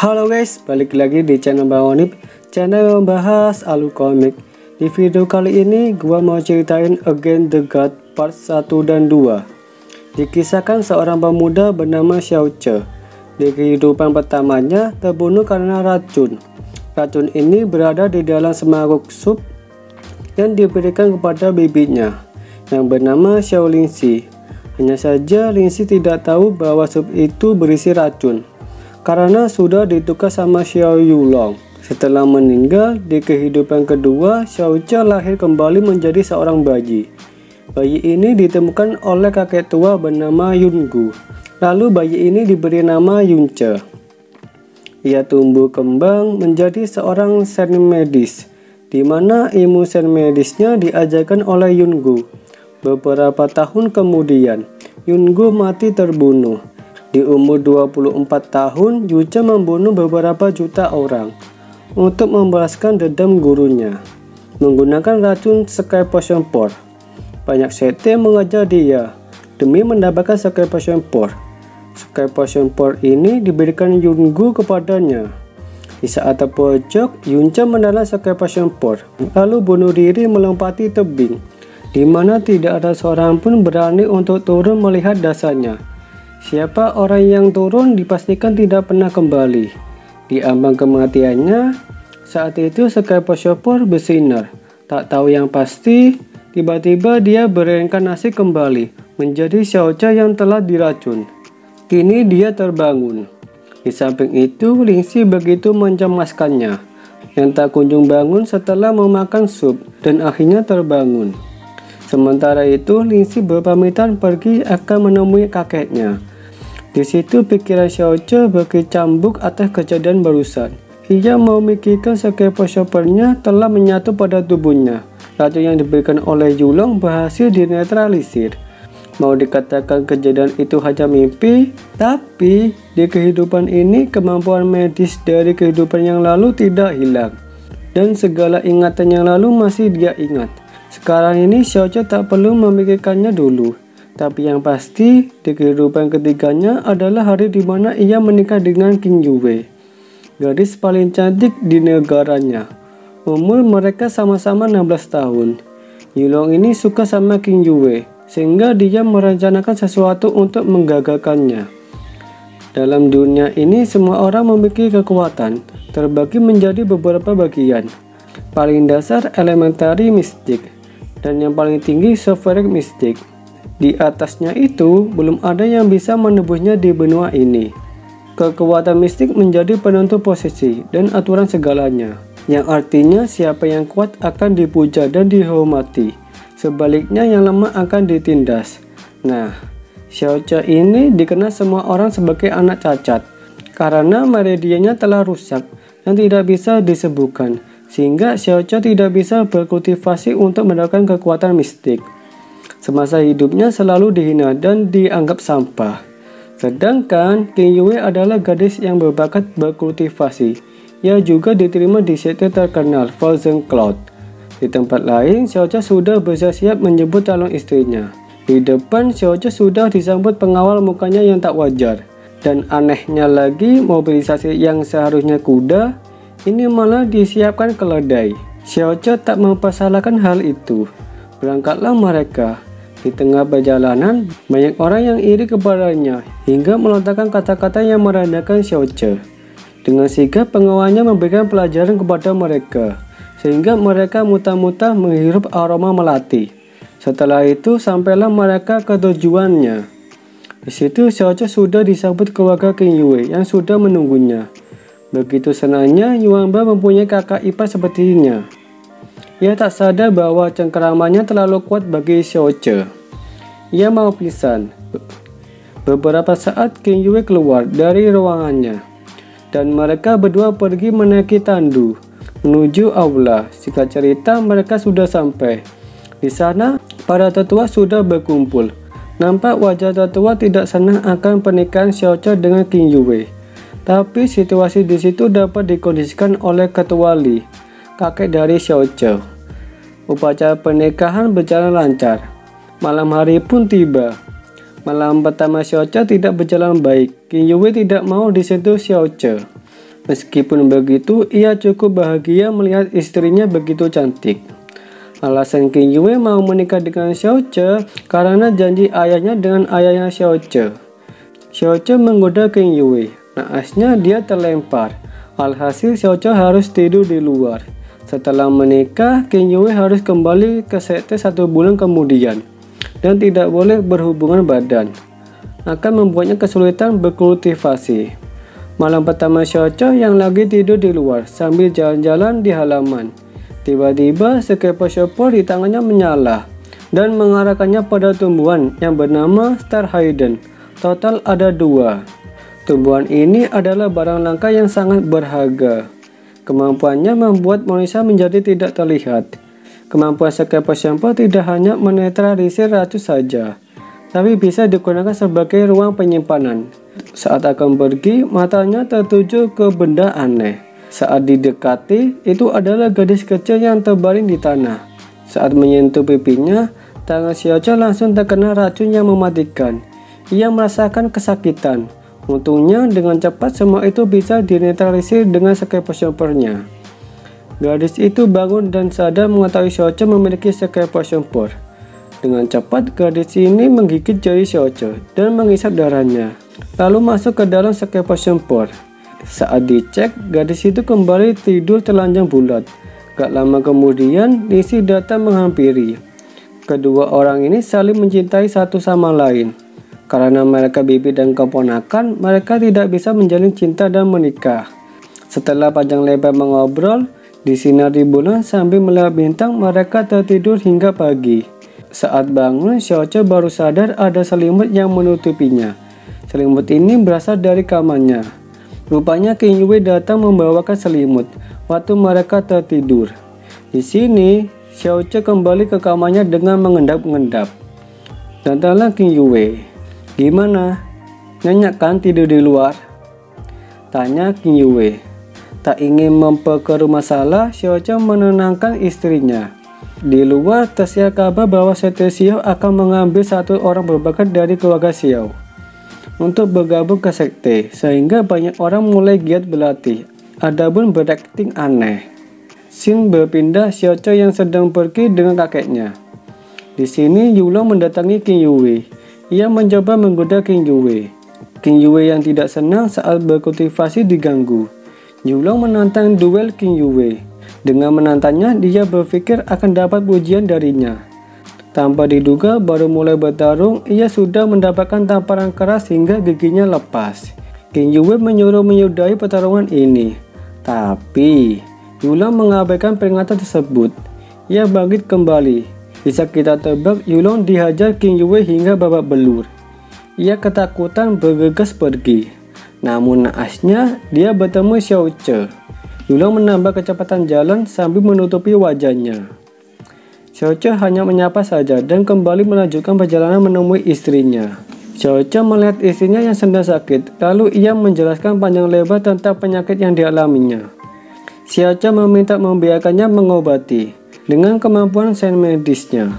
Halo guys, balik lagi di channel Bang Onip, channel yang membahas alur komik. Di video kali ini gua mau ceritain Against the God part 1 dan 2. Dikisahkan seorang pemuda bernama Xiao Ce. Di kehidupan pertamanya terbunuh karena racun. Racun ini berada di dalam semangkuk sup yang diberikan kepada bibinya yang bernama Xiao Lingxi. Hanya saja Lingxi tidak tahu bahwa sup itu berisi racun karena sudah ditukar sama Xiao Yulong. Setelah meninggal, di kehidupan kedua, Xiao Ce lahir kembali menjadi seorang bayi. Bayi ini ditemukan oleh kakek tua bernama Yungu. Lalu bayi ini diberi nama Yunce. Ia tumbuh kembang menjadi seorang sen medis, di mana ilmu sen medisnya diajarkan oleh Yungu. Beberapa tahun kemudian, Yungu mati terbunuh. Di umur 24 tahun, Yunce membunuh beberapa juta orang untuk membalaskan dendam gurunya menggunakan racun Sky Potion Por. Banyak sekte mengajar dia demi mendapatkan Sky Potion Por. Sky Potion Por ini diberikan Yungu kepadanya. Di saat terpojok, Yunce menelan Sky Potion Por, lalu bunuh diri melompati tebing, di mana tidak ada seorang pun berani untuk turun melihat dasarnya. Siapa orang yang turun dipastikan tidak pernah kembali. Di ambang kematiannya, saat itu Sky Potion Por bersinar. Tak tahu yang pasti, tiba-tiba dia bereinkarnasi kembali menjadi Xiao Ce yang telah diracun. Kini dia terbangun. Di samping itu, Lingxi begitu mencemaskannya, yang tak kunjung bangun setelah memakan sup dan akhirnya terbangun. Sementara itu, Lingxi berpamitan pergi akan menemui kakeknya. Di situ pikiran Xiao Ce berkecambuk atas kejadian barusan. Ia memikirkan Sky Potion Por-nya telah menyatu pada tubuhnya. Racun yang diberikan oleh Yulong berhasil dinetralisir. Mau dikatakan kejadian itu hanya mimpi, tapi di kehidupan ini kemampuan medis dari kehidupan yang lalu tidak hilang. Dan segala ingatan yang lalu masih dia ingat. Sekarang ini Xiao Ce tak perlu memikirkannya dulu. Tapi yang pasti, di kehidupan ketiganya adalah hari di mana ia menikah dengan King Yue, gadis paling cantik di negaranya. Umur mereka sama-sama 16 tahun. Yulong ini suka sama King Yue, sehingga dia merencanakan sesuatu untuk menggagalkannya. Dalam dunia ini, semua orang memiliki kekuatan, terbagi menjadi beberapa bagian. Paling dasar elementary mistik, dan yang paling tinggi sovereign mistik. Di atasnya itu, belum ada yang bisa menebusnya di benua ini. Kekuatan mistik menjadi penentu posisi dan aturan segalanya, yang artinya siapa yang kuat akan dipuja dan dihormati, sebaliknya yang lemah akan ditindas. Nah, Xiao Ce ini dikenal semua orang sebagai anak cacat, karena meridiannya telah rusak dan tidak bisa disembuhkan, sehingga Xiao Ce tidak bisa berkultivasi untuk mendapatkan kekuatan mistik. Semasa hidupnya selalu dihina dan dianggap sampah. Sedangkan King Yue adalah gadis yang berbakat berkultivasi. Ia juga diterima di sekte terkenal Frozen Cloud. Di tempat lain, Xiao Ce sudah bersiap-siap menyebut calon istrinya. Di depan, Xiao Ce sudah disambut pengawal mukanya yang tak wajar. Dan anehnya lagi, mobilisasi yang seharusnya kuda, ini malah disiapkan keledai. Xiao Ce tak mempersalahkan hal itu. Berangkatlah mereka. Di tengah perjalanan, banyak orang yang iri kepadanya hingga melontarkan kata-kata yang merendahkan Xiao Ce. Dengan sigap pengawalnya memberikan pelajaran kepada mereka, sehingga mereka muntah-muntah menghirup aroma melati. Setelah itu sampailah mereka ke tujuannya. Di situ Xiao Ce sudah disambut keluarga King Yue yang sudah menunggunya. Begitu senangnya Yuanba mempunyai kakak ipar sepertinya. Ia tak sadar bahwa cengkeramannya terlalu kuat bagi Xiao Ce. Ia mau pingsan. Beberapa saat King Yue keluar dari ruangannya, dan mereka berdua pergi menaiki tandu menuju aula. Singkat cerita, mereka sudah sampai. Di sana, para tetua sudah berkumpul. Nampak wajah tetua tidak senang akan pernikahan Xiao Ce dengan King Yue. Tapi situasi di situ dapat dikondisikan oleh ketua Li, kakek dari Xiao Ce. Upacara pernikahan berjalan lancar. Malam hari pun tiba. Malam pertama Xiao Ce tidak berjalan baik. King Yue tidak mau disentuh Xiao Ce. Meskipun begitu, ia cukup bahagia melihat istrinya begitu cantik. Alasan Qin Yue mau menikah dengan Xiao Ce karena janji ayahnya dengan ayahnya Xiao Ce. Xiao Ce menggoda Qin Yue. Naasnya dia terlempar. Alhasil Xiao Ce harus tidur di luar. Setelah menikah, Qin Yue harus kembali ke sekte 1 bulan kemudian dan tidak boleh berhubungan badan. Akan membuatnya kesulitan berkultivasi. Malam pertama Xiao Ce yang lagi tidur di luar sambil jalan-jalan di halaman. Tiba-tiba Skeposaurus di tangannya menyala dan mengarahkannya pada tumbuhan yang bernama Starhydon. Total ada 2. Tumbuhan ini adalah barang langka yang sangat berharga. Kemampuannya membuat manusia menjadi tidak terlihat. Kemampuan Skeposaurus tidak hanya menetralisir racun saja, tapi bisa digunakan sebagai ruang penyimpanan. Saat akan pergi, matanya tertuju ke benda aneh. Saat didekati, itu adalah gadis kecil yang terbaring di tanah. Saat menyentuh pipinya, tangan Xiao Ce langsung terkena racun yang mematikan. Ia merasakan kesakitan. Untungnya dengan cepat semua itu bisa dinetralisir dengan Skeposaurus-nya. Gadis itu bangun dan sadar mengetahui Xiao Ce memiliki Skeposaurus. Dengan cepat, gadis ini menggigit jari Xiao Ce dan menghisap darahnya, lalu masuk ke dalam Skeposaurus. Saat dicek, gadis itu kembali tidur telanjang bulat. Gak lama kemudian, Lisi datang menghampiri. Kedua orang ini saling mencintai satu sama lain. Karena mereka bibi dan keponakan, mereka tidak bisa menjalin cinta dan menikah. Setelah panjang lebar mengobrol, di sinar bulan sambil melihat bintang, mereka tertidur hingga pagi. Saat bangun, Xiao Ce baru sadar ada selimut yang menutupinya. Selimut ini berasal dari kamarnya. Rupanya Qin Yue datang membawakan selimut waktu mereka tertidur. Di sini, Xiao Ce kembali ke kamarnya dengan mengendap-endap. Datanglah Qin Yue. "Gimana? Nyenyak kan tidur di luar?" tanya Qin Yue. Tak ingin memperkeruh masalah, Xiao Ce menenangkan istrinya. Di luar tersiar kabar bahwa sekte Xiao akan mengambil 1 orang berbakat dari keluarga Xiao untuk bergabung ke sekte, sehingga banyak orang mulai giat berlatih. Adapun berakting aneh. Scene berpindah Xiao Ce yang sedang pergi dengan kakeknya. Di sini Yulong mendatangi Qin Yue. Ia mencoba menggoda Qin Yue. Qin Yue yang tidak senang saat berkultivasi diganggu. Yulong menantang duel Qin Yue. Dengan menantangnya, dia berpikir akan dapat pujian darinya. Tanpa diduga, baru mulai bertarung, ia sudah mendapatkan tamparan keras hingga giginya lepas. Qin Yue menyuruh menyudahi pertarungan ini. Tapi, Yulong mengabaikan peringatan tersebut. Ia bangkit kembali. Bisa kita tebak, Yulong dihajar Qin Yue hingga babak belur. Ia ketakutan bergegas pergi. Namun naasnya, dia bertemu Xiao Ce. Yulong menambah kecepatan jalan sambil menutupi wajahnya. Xiao Ce hanya menyapa saja dan kembali melanjutkan perjalanan menemui istrinya. Xiao Ce melihat istrinya yang sedang sakit, lalu ia menjelaskan panjang lebar tentang penyakit yang dialaminya. Xiao Ce meminta membiarkannya mengobati dengan kemampuan sains medisnya.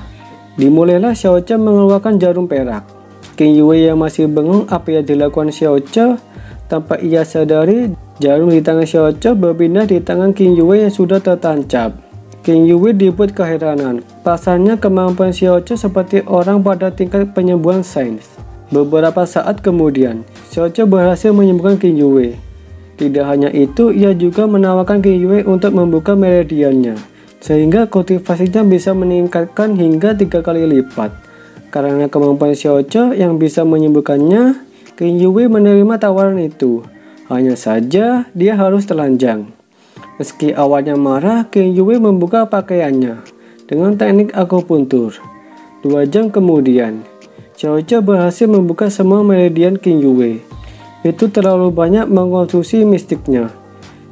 Dimulailah Xiao Ce mengeluarkan jarum perak. Qin Yue yang masih bengong apa yang dilakukan Xiao Ce, tanpa ia sadari, jarum di tangan Xiao Ce berpindah di tangan Qin Yue yang sudah tertancap. Qin Yue dibuat keheranan. Pasalnya kemampuan Xiao Ce seperti orang pada tingkat penyembuhan sains. Beberapa saat kemudian, Xiao Ce berhasil menyembuhkan Qin Yue. Tidak hanya itu, ia juga menawarkan Qin Yue untuk membuka meridiannya, sehingga kultivasinya bisa meningkatkan hingga 3 kali lipat. Karena kemampuan Xiao Ce yang bisa menyembuhkannya, Qin Yue menerima tawaran itu. Hanya saja, dia harus telanjang. Meski awalnya marah, Qin Yue membuka pakaiannya dengan teknik akupuntur. 2 jam kemudian, Xiao Ce berhasil membuka semua meridian Qin Yue. Itu terlalu banyak mengkonsumsi mistiknya.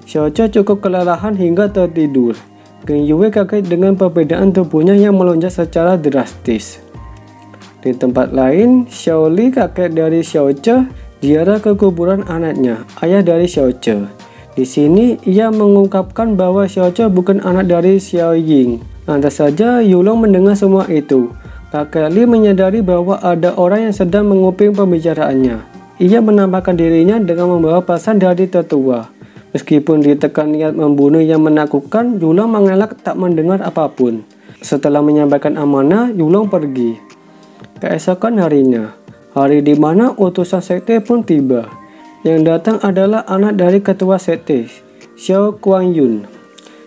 Xiao Ce cukup kelelahan hingga tertidur. Qin Yue kaget dengan perbedaan tubuhnya yang melonjak secara drastis. Di tempat lain, Xiao Li, kakek dari Xiao Ce, ziarah ke kuburan anaknya, ayah dari Xiao Ce. Di sini, ia mengungkapkan bahwa Xiao Ce bukan anak dari Xiao Ying. Lantas saja, Yulong mendengar semua itu. Kakek Li menyadari bahwa ada orang yang sedang menguping pembicaraannya. Ia menampakkan dirinya dengan membawa pesan dari tetua. Meskipun ditekan niat membunuh yang menakutkan, Yulong mengelak tak mendengar apapun. Setelah menyampaikan amanah, Yulong pergi. Keesokan harinya, hari di mana utusan sekte pun tiba. Yang datang adalah anak dari ketua sekte, Xiao Kuan-yun.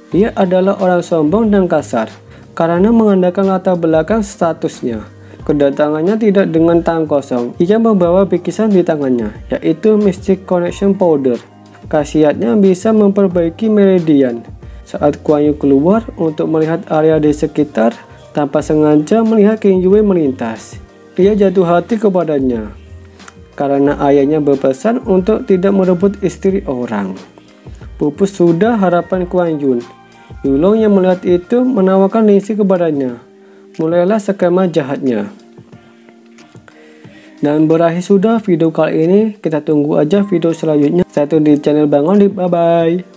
Dia adalah orang sombong dan kasar, karena mengandalkan latar belakang statusnya. Kedatangannya tidak dengan tangan kosong. Ia membawa bikisan di tangannya, yaitu Mystic Connection Powder. Khasiatnya bisa memperbaiki meridian. Saat Kuan Yin keluar untuk melihat area di sekitar, tanpa sengaja melihat Qing Yue melintas. Ia jatuh hati kepadanya, karena ayahnya berpesan untuk tidak merebut istri orang. Pupus sudah harapan Kuan Yin. Yulong yang melihat itu menawarkan Lingxi kepadanya. Mulailah skema jahatnya. Dan berakhir sudah video kali ini. Kita tunggu aja video selanjutnya. Saya tuh di channel Bang Onip. Bye bye.